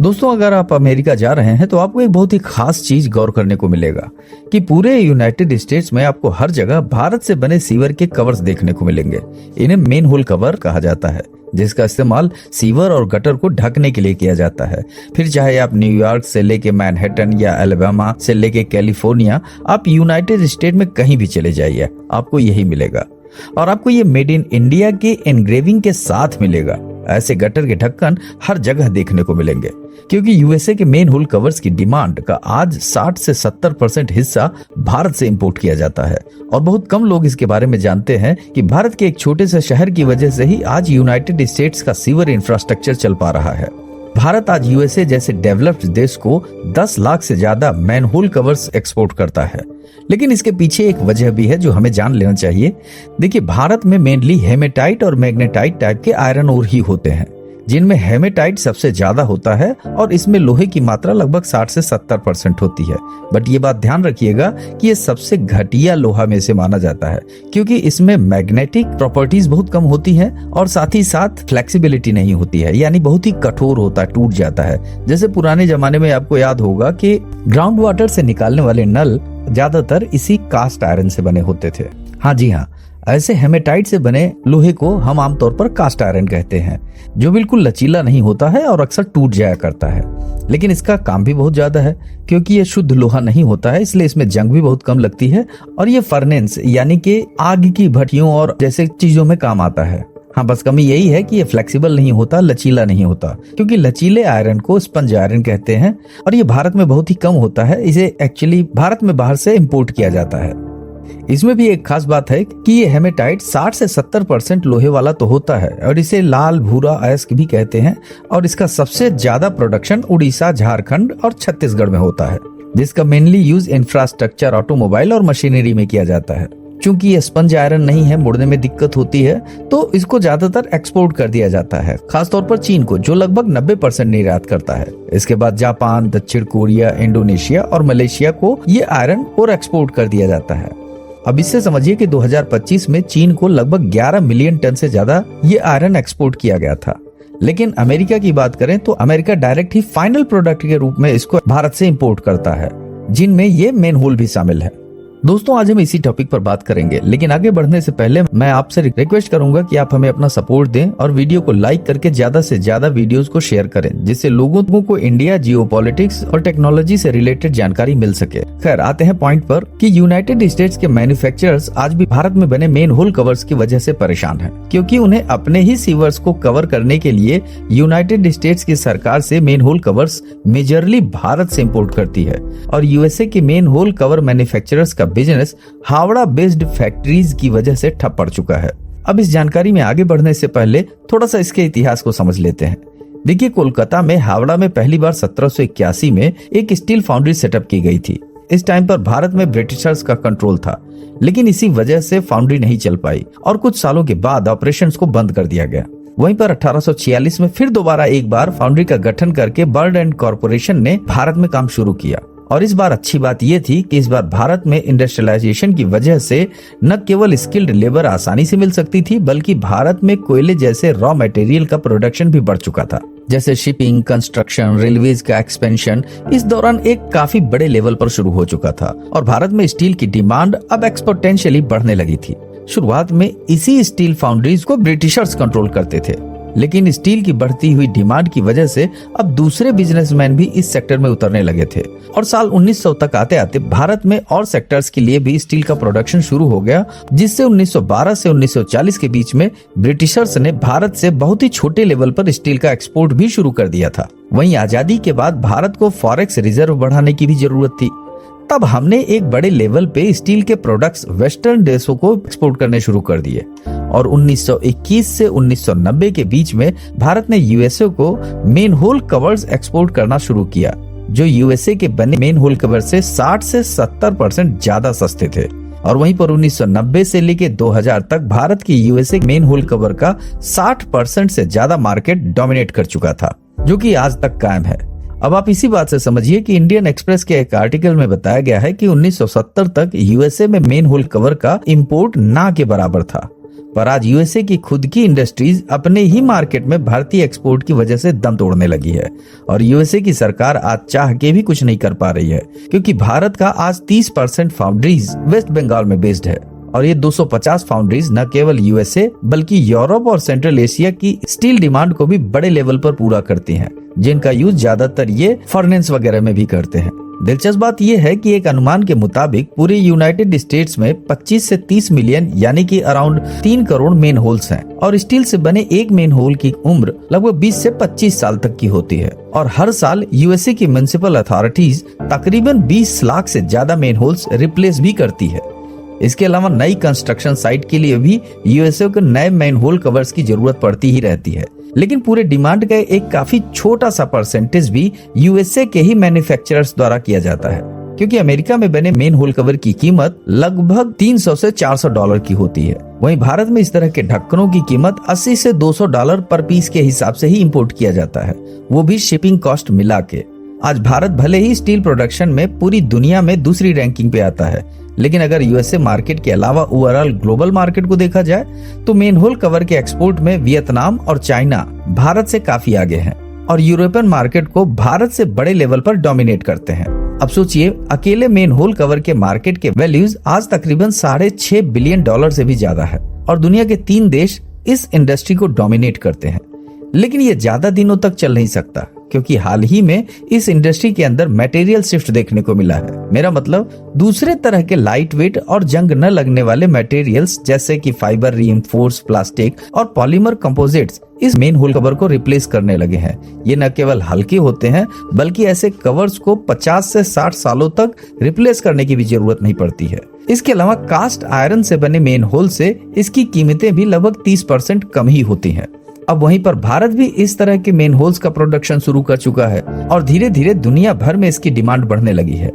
दोस्तों, अगर आप अमेरिका जा रहे हैं तो आपको एक बहुत ही खास चीज गौर करने को मिलेगा कि पूरे यूनाइटेड स्टेट्स में आपको हर जगह भारत से बने सीवर के कवर्स देखने को मिलेंगे। इन्हें मेन होल कवर कहा जाता है, जिसका इस्तेमाल सीवर और गटर को ढकने के लिए किया जाता है। फिर चाहे आप न्यूयॉर्क से लेके मैनहट्टन या अलाबामा से लेके कैलिफोर्निया, आप यूनाइटेड स्टेट में कहीं भी चले जाइए, आपको यही मिलेगा। और आपको ये मेड इन इंडिया के एनग्रेविंग के साथ मिलेगा। ऐसे गटर के ढक्कन हर जगह देखने को मिलेंगे, क्योंकि यूएसए के मेन होल कवर्स की डिमांड का आज 60 से 70% हिस्सा भारत से इंपोर्ट किया जाता है। और बहुत कम लोग इसके बारे में जानते हैं कि भारत के एक छोटे से शहर की वजह से ही आज यूनाइटेड स्टेट्स का सीवर इंफ्रास्ट्रक्चर चल पा रहा है। भारत आज यूएसए जैसे डेवलप्ड देश को 10 लाख से ज्यादा मैनहोल कवर्स एक्सपोर्ट करता है। लेकिन इसके पीछे एक वजह भी है जो हमें जान लेना चाहिए। देखिए, भारत में मेनली हेमेटाइट और मैग्नेटाइट टाइप के आयरन ओर ही होते हैं, जिनमें हेमेटाइट सबसे ज्यादा होता है और इसमें लोहे की मात्रा लगभग 60 से 70% होती है। बट ये बात ध्यान रखिएगा कि ये सबसे घटिया लोहा में से माना जाता है, क्योंकि इसमें मैग्नेटिक प्रॉपर्टीज बहुत कम होती हैं और साथ ही साथ फ्लेक्सिबिलिटी नहीं होती है, यानी बहुत ही कठोर होता है, टूट जाता है। जैसे पुराने जमाने में आपको याद होगा कि ग्राउंड वाटर से निकालने वाले नल ज्यादातर इसी कास्ट आयरन से बने होते थे। हाँ जी हाँ, ऐसे हेमेटाइट से बने लोहे को हम आमतौर पर कास्ट आयरन कहते हैं, जो बिल्कुल लचीला नहीं होता है और अक्सर टूट जाया करता है। लेकिन इसका काम भी बहुत ज्यादा है, क्योंकि ये शुद्ध लोहा नहीं होता है, इसलिए इसमें जंग भी बहुत कम लगती है और ये फर्नेस यानी कि आग की भट्टियों और जैसे चीजों में काम आता है। हाँ, बस कमी यही है कि ये फ्लेक्सिबल नहीं होता, लचीला नहीं होता, क्योंकि लचीले आयरन को स्पंज आयरन कहते हैं और ये भारत में बहुत ही कम होता है। इसे एक्चुअली भारत में बाहर से इंपोर्ट किया जाता है। इसमें भी एक खास बात है कि ये हेमेटाइट 60 से 70% लोहे वाला तो होता है और इसे लाल भूरा अयस्क भी कहते हैं। और इसका सबसे ज्यादा प्रोडक्शन उड़ीसा, झारखंड और छत्तीसगढ़ में होता है, जिसका मेनली यूज इंफ्रास्ट्रक्चर, ऑटोमोबाइल और मशीनरी में किया जाता है। चूंकि ये स्पंज आयरन नहीं है, मुड़ने में दिक्कत होती है, तो इसको ज्यादातर एक्सपोर्ट कर दिया जाता है, खासतौर पर चीन को, जो लगभग 90% निर्यात करता है। इसके बाद जापान, दक्षिण कोरिया, इंडोनेशिया और मलेशिया को ये आयरन और एक्सपोर्ट कर दिया जाता है। अब इससे समझिए कि 2025 में चीन को लगभग 11 मिलियन टन से ज्यादा ये आयरन एक्सपोर्ट किया गया था। लेकिन अमेरिका की बात करें तो अमेरिका डायरेक्ट ही फाइनल प्रोडक्ट के रूप में इसको भारत से इंपोर्ट करता है, जिनमें ये मेन होल भी शामिल है। दोस्तों, आज हम इसी टॉपिक पर बात करेंगे, लेकिन आगे बढ़ने से पहले मैं आपसे रिक्वेस्ट करूंगा कि आप हमें अपना सपोर्ट दें और वीडियो को लाइक करके ज्यादा से ज्यादा वीडियोस को शेयर करें, जिससे लोगों को इंडिया, जियोपॉलिटिक्स और टेक्नोलॉजी से रिलेटेड जानकारी मिल सके। खैर, आते हैं पॉइंट पर कि यूनाइटेड स्टेट्स के मैन्युफैक्चरर्स आज भी भारत में बने मेन होल कवर्स की वजह से परेशान है, क्योंकि उन्हें अपने ही सीवर्स को कवर करने के लिए यूनाइटेड स्टेट्स की सरकार से main whole covers majorly Bharat से इम्पोर्ट करती है। और यूएसए के मेन होल कवर मैन्युफैक्चरर्स का बिजनेस हावड़ा बेस्ड फैक्ट्रीज की वजह से ठप पड़ चुका है। अब इस जानकारी में आगे बढ़ने से पहले थोड़ा सा इसके इतिहास को समझ लेते हैं। देखिए, कोलकाता में हावड़ा में पहली बार 1781 में एक स्टील फाउंड्री सेटअप की गई थी। इस टाइम पर भारत में ब्रिटिशर्स का कंट्रोल था, लेकिन इसी वजह से फाउंड्री नहीं चल पाई और कुछ सालों के बाद ऑपरेशंस को बंद कर दिया गया। वहीं पर 1846 में फिर दोबारा एक बार फाउंड्री का गठन करके बर्ड एंड कॉर्पोरेशन ने भारत में काम शुरू किया। और इस बार अच्छी बात यह थी कि इस बार भारत में इंडस्ट्रियलाइजेशन की वजह से न केवल स्किल्ड लेबर आसानी से मिल सकती थी, बल्कि भारत में कोयले जैसे रॉ मटेरियल का प्रोडक्शन भी बढ़ चुका था, जैसे शिपिंग, कंस्ट्रक्शन, रेलवेज का एक्सपेंशन इस दौरान एक काफी बड़े लेवल पर शुरू हो चुका था और भारत में स्टील की डिमांड अब एक्सपोनेंशियली बढ़ने लगी थी। शुरुआत में इसी स्टील फाउंड्रीज को ब्रिटिशर्स कंट्रोल करते थे, लेकिन स्टील की बढ़ती हुई डिमांड की वजह से अब दूसरे बिजनेसमैन भी इस सेक्टर में उतरने लगे थे और साल 1900 तक आते आते भारत में और सेक्टर्स के लिए भी स्टील का प्रोडक्शन शुरू हो गया, जिससे 1912 से 1940 के बीच में ब्रिटिशर्स ने भारत से बहुत ही छोटे लेवल पर स्टील का एक्सपोर्ट भी शुरू कर दिया था। वहीं आजादी के बाद भारत को फॉरेक्स रिजर्व बढ़ाने की भी जरूरत थी। तब हमने एक बड़े लेवल पे स्टील के प्रोडक्ट्स वेस्टर्न देशों को एक्सपोर्ट करने शुरू कर दिए और 1921 से 1990 के बीच में भारत ने यूएसए को मेन होल कवर्स एक्सपोर्ट करना शुरू किया, जो यूएसए के बने मेन होल कवर से 60 से 70% ज्यादा सस्ते थे। और वहीं पर 1990 से लेके 2000 तक भारत की यूएसए मेन होल कवर का 60% से ज्यादा मार्केट डोमिनेट कर चुका था, जो कि आज तक कायम है। अब आप इसी बात से समझिए कि इंडियन एक्सप्रेस के एक आर्टिकल में बताया गया है कि 1970 तक यूएसए में मेन होल कवर का इंपोर्ट ना के बराबर था। पर आज यूएसए की खुद की इंडस्ट्रीज अपने ही मार्केट में भारतीय एक्सपोर्ट की वजह से दम तोड़ने लगी है और यूएसए की सरकार आज चाह के भी कुछ नहीं कर पा रही है, क्योंकि भारत का आज 30% फाउंड्रीज वेस्ट बंगाल में बेस्ड है और ये 250 फाउंड्रीज न केवल यूएसए बल्कि यूरोप और सेंट्रल एशिया की स्टील डिमांड को भी बड़े लेवल पर पूरा करती हैं, जिनका यूज ज्यादातर ये फर्नेस वगैरह में भी करते हैं। दिलचस्प बात यह है कि एक अनुमान के मुताबिक पूरे यूनाइटेड स्टेट्स में 25 से 30 मिलियन यानी कि अराउंड 3 करोड़ मेन होल्स हैं और स्टील से बने एक मेन होल की उम्र लगभग 20 से 25 साल तक की होती है और हर साल यूएसए की म्युनिसिपल अथॉरिटीज तकरीबन 20 लाख से ज्यादा मेन होल्स रिप्लेस भी करती है। इसके अलावा नई कंस्ट्रक्शन साइट के लिए भी यूएसए को नए मेन होल कवर्स की जरूरत पड़ती ही रहती है, लेकिन पूरे डिमांड का एक काफी छोटा सा परसेंटेज भी यूएसए के ही मैन्युफैक्चरर्स द्वारा किया जाता है, क्योंकि अमेरिका में बने मेन होल कवर की कीमत लगभग 300 से 400 डॉलर की होती है। वहीं भारत में इस तरह के ढक्कनों की कीमत 80 से 200 डॉलर पर पीस के हिसाब से ही इंपोर्ट किया जाता है, वो भी शिपिंग कॉस्ट मिला के। आज भारत भले ही स्टील प्रोडक्शन में पूरी दुनिया में दूसरी रैंकिंग पे आता है, लेकिन अगर यूएसए मार्केट के अलावा ओवरऑल ग्लोबल मार्केट को देखा जाए तो मेन होल कवर के एक्सपोर्ट में वियतनाम और चाइना भारत से काफी आगे हैं और यूरोपियन मार्केट को भारत से बड़े लेवल पर डोमिनेट करते हैं। अब सोचिए, अकेले मेन होल कवर के मार्केट के वैल्यूज आज तकरीबन $6.5 बिलियन से भी ज्यादा है और दुनिया के 3 देश इस इंडस्ट्री को डोमिनेट करते हैं। लेकिन ये ज्यादा दिनों तक चल नहीं सकता, क्योंकि हाल ही में इस इंडस्ट्री के अंदर मटेरियल शिफ्ट देखने को मिला है। मेरा मतलब दूसरे तरह के लाइट वेट और जंग न लगने वाले मटेरियल्स जैसे कि फाइबर, रीइंफोर्स प्लास्टिक और पॉलीमर कंपोजिट्स इस मेन होल कवर को रिप्लेस करने लगे हैं। ये न केवल हल्के होते हैं बल्कि ऐसे कवर्स को 50 से 60 सालों तक रिप्लेस करने की भी जरूरत नहीं पड़ती है। इसके अलावा कास्ट आयरन से बने मेन होल से इसकी कीमतें भी लगभग 30% कम ही होती हैं। अब वहीं पर भारत भी इस तरह के मेन होल्स का प्रोडक्शन शुरू कर चुका है और धीरे धीरे दुनिया भर में इसकी डिमांड बढ़ने लगी है।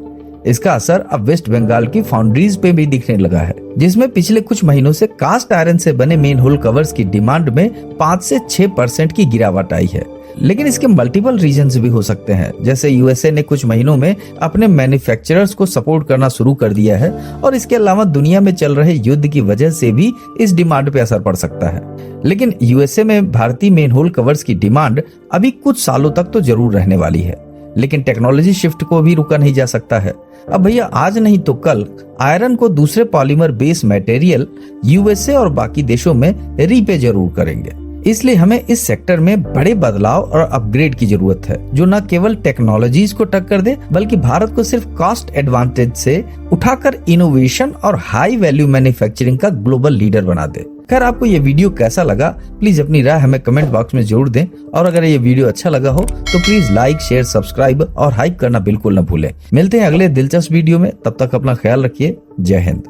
इसका असर अब वेस्ट बंगाल की फाउंड्रीज पे भी दिखने लगा है, जिसमें पिछले कुछ महीनों से कास्ट आयरन से बने मेन होल कवर्स की डिमांड में 5 से 6% की गिरावट आई है। लेकिन इसके मल्टीपल रीजंस भी हो सकते हैं, जैसे यूएसए ने कुछ महीनों में अपने मैन्युफैक्चरर्स को सपोर्ट करना शुरू कर दिया है और इसके अलावा दुनिया में चल रहे युद्ध की वजह से भी इस डिमांड पे असर पड़ सकता है। लेकिन यूएसए में भारतीय मेन होल कवर्स की डिमांड अभी कुछ सालों तक तो जरूर रहने वाली है, लेकिन टेक्नोलॉजी शिफ्ट को भी रुका नहीं जा सकता है। अब भैया आज नहीं तो कल आयरन को दूसरे पॉलीमर बेस मटेरियल यूएसए और बाकी देशों में रीपे जरूर करेंगे, इसलिए हमें इस सेक्टर में बड़े बदलाव और अपग्रेड की जरूरत है, जो न केवल टेक्नोलॉजीज को टक्कर दे बल्कि भारत को सिर्फ कॉस्ट एडवांटेज से उठाकर इनोवेशन और हाई वैल्यू मैन्युफैक्चरिंग का ग्लोबल लीडर बना दे। खैर, आपको ये वीडियो कैसा लगा प्लीज अपनी राय हमें कमेंट बॉक्स में जरूर दें और अगर ये वीडियो अच्छा लगा हो तो प्लीज लाइक, शेयर, सब्सक्राइब और हाइप करना बिल्कुल न भूलें। मिलते हैं अगले दिलचस्प वीडियो में, तब तक अपना ख्याल रखिए। जय हिंद।